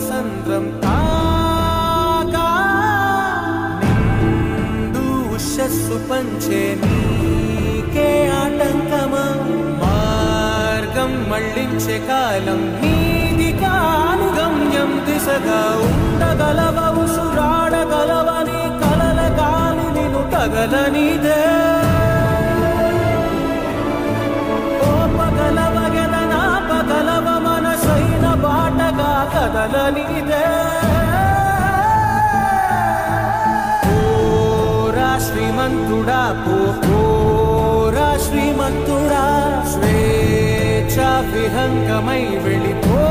సంద్రం తాగా నిండు ఉషస్సు పంచే నీకే ఆటంకమా మార్గం మళ్ళించే కాలం నీది కాను గమ్యం దిశగా ఉండగలవ ఉసురాడగలవని కలల గాలి నిన్ను తగలనిదే పగలవ మనసైన బాటగా కదలనిదే ఓరా శ్రీమంతుడా పోరా శ్రీమంతుడా స్వేచ్ఛ విహంగమై వెళ్ళిపో